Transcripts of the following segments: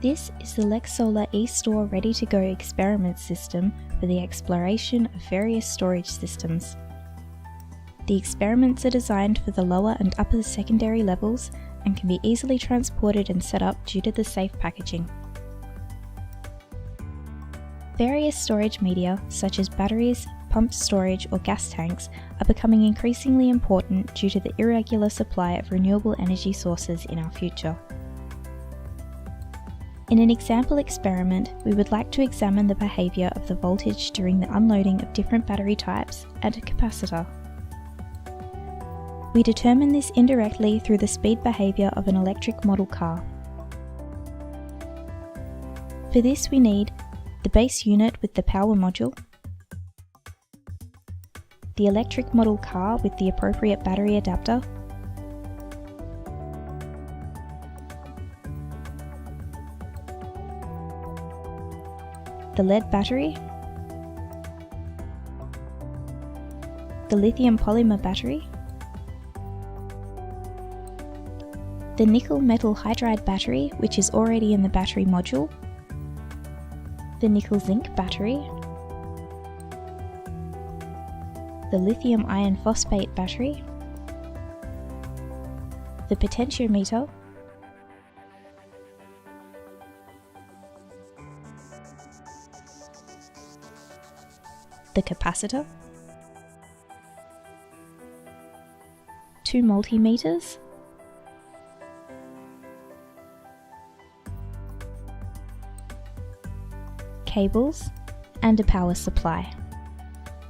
This is the leXsolar EStore Ready to Go experiment system for the exploration of various storage systems. The experiments are designed for the lower and upper secondary levels and can be easily transported and set up due to the safe packaging. Various storage media, such as batteries, pumped storage or gas tanks, are becoming increasingly important due to the irregular supply of renewable energy sources in our future. In an example experiment, we would like to examine the behaviour of the voltage during the unloading of different battery types and a capacitor. We determine this indirectly through the speed behaviour of an electric model car. For this we need the base unit with the power module, the electric model car with the appropriate battery adapter, the lead battery, the lithium polymer battery, the nickel metal hydride battery, which is already in the battery module, the nickel zinc battery, the lithium iron phosphate battery, the potentiometer, the capacitor, 2 multimeters, cables, and a power supply.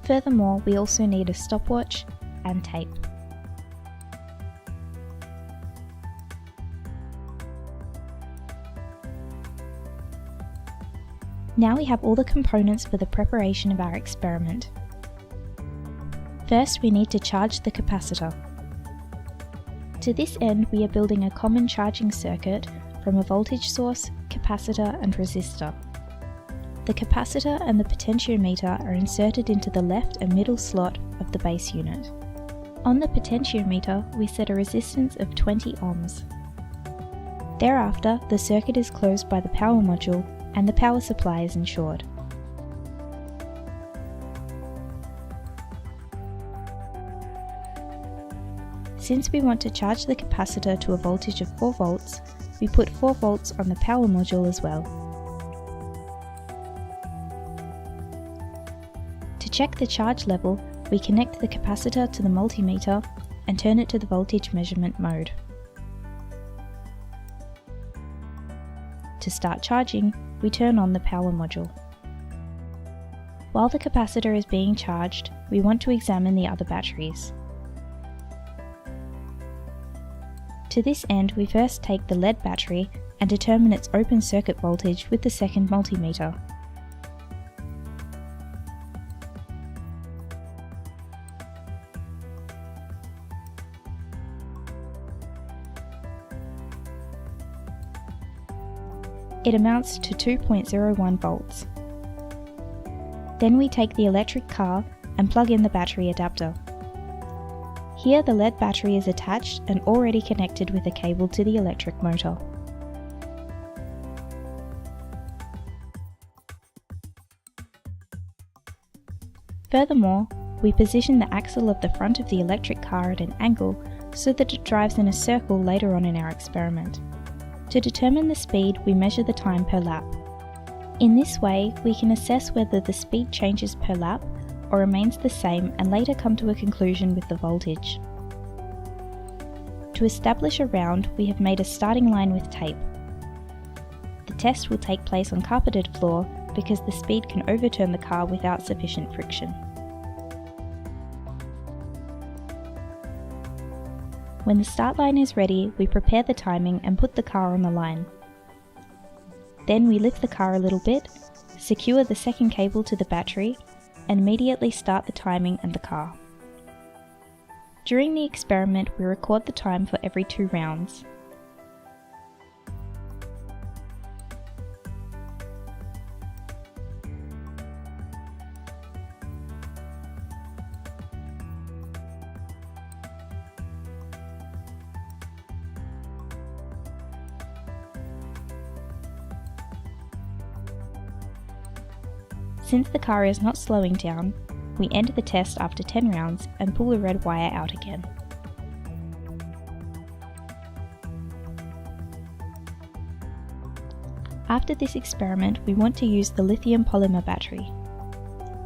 Furthermore, we also need a stopwatch and tape. Now we have all the components for the preparation of our experiment. First, we need to charge the capacitor. To this end, we are building a common charging circuit from a voltage source, capacitor, and resistor. The capacitor and the potentiometer are inserted into the left and middle slot of the base unit. On the potentiometer, we set a resistance of 20 ohms. Thereafter, the circuit is closed by the power module and the power supply is ensured. Since we want to charge the capacitor to a voltage of 4 volts, we put 4 volts on the power module as well. To check the charge level, we connect the capacitor to the multimeter and turn it to the voltage measurement mode. To start charging, we turn on the power module. While the capacitor is being charged, we want to examine the other batteries. To this end, we first take the lead battery and determine its open circuit voltage with the second multimeter. It amounts to 2.01 volts. Then we take the electric car and plug in the battery adapter. Here the lead battery is attached and already connected with a cable to the electric motor. Furthermore, we position the axle of the front of the electric car at an angle so that it drives in a circle later on in our experiment. To determine the speed, we measure the time per lap. In this way, we can assess whether the speed changes per lap or remains the same and later come to a conclusion with the voltage. To establish a round, we have made a starting line with tape. The test will take place on carpeted floor because the speed can overturn the car without sufficient friction. When the start line is ready, we prepare the timing and put the car on the line. Then we lift the car a little bit, secure the second cable to the battery, and immediately start the timing and the car. During the experiment, we record the time for every 2 rounds. since the car is not slowing down, we end the test after 10 rounds and pull the red wire out again. After this experiment, we want to use the lithium polymer battery.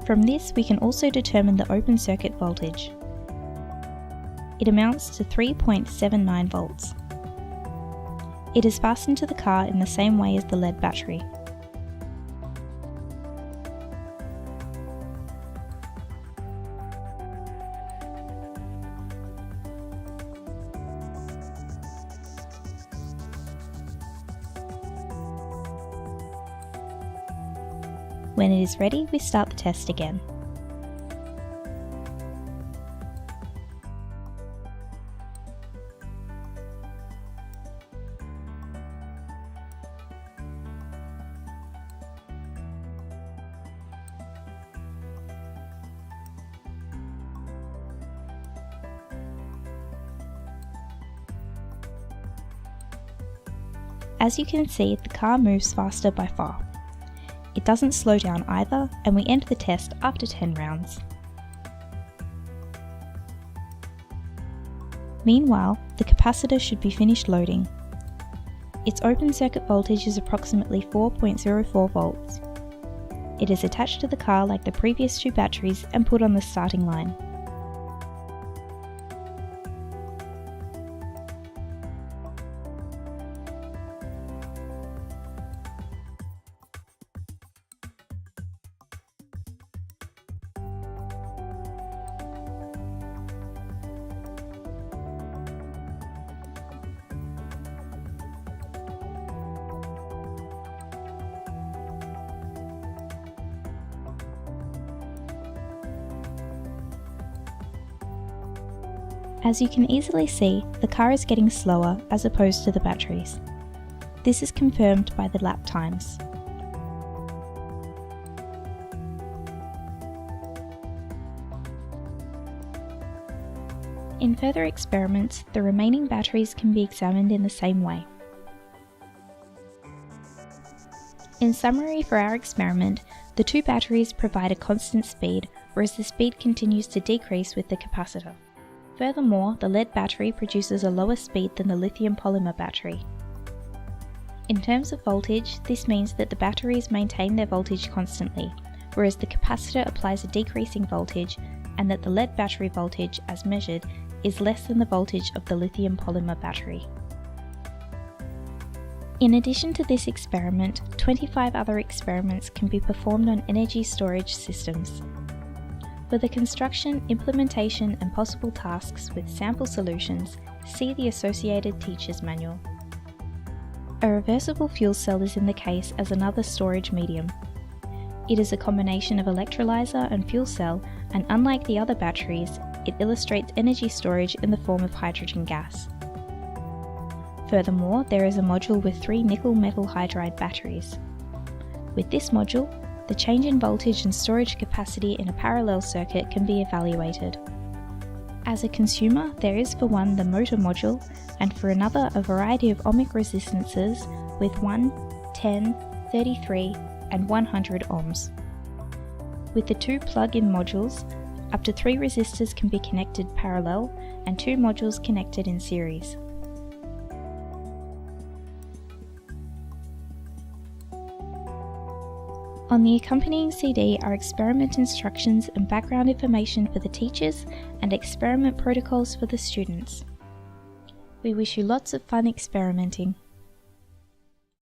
From this, we can also determine the open circuit voltage. It amounts to 3.79 volts. It is fastened to the car in the same way as the lead battery. When it is ready, we start the test again. As you can see, the car moves faster by far. It doesn't slow down either, and we end the test after 10 rounds. Meanwhile, the capacitor should be finished loading. Its open circuit voltage is approximately 4.04 volts. It is attached to the car like the previous two batteries and put on the starting line. As you can easily see, the car is getting slower as opposed to the batteries. This is confirmed by the lap times. In further experiments, the remaining batteries can be examined in the same way. In summary for our experiment, the two batteries provide a constant speed, whereas the speed continues to decrease with the capacitor. Furthermore, the lead battery produces a lower speed than the lithium polymer battery. In terms of voltage, this means that the batteries maintain their voltage constantly, whereas the capacitor applies a decreasing voltage, and that the lead battery voltage, as measured, is less than the voltage of the lithium polymer battery. In addition to this experiment, 25 other experiments can be performed on energy storage systems. For the construction, implementation and possible tasks with sample solutions, see the associated teacher's manual. A reversible fuel cell is in the case as another storage medium. It is a combination of electrolyzer and fuel cell, and unlike the other batteries, it illustrates energy storage in the form of hydrogen gas. Furthermore, there is a module with 3 nickel metal hydride batteries. With this module, the change in voltage and storage capacity in a parallel circuit can be evaluated. As a consumer, there is for one the motor module, and for another a variety of ohmic resistances with 1, 10, 33 and 100 ohms. With the two plug-in modules, up to 3 resistors can be connected parallel and 2 modules connected in series. On the accompanying CD are experiment instructions and background information for the teachers and experiment protocols for the students. We wish you lots of fun experimenting.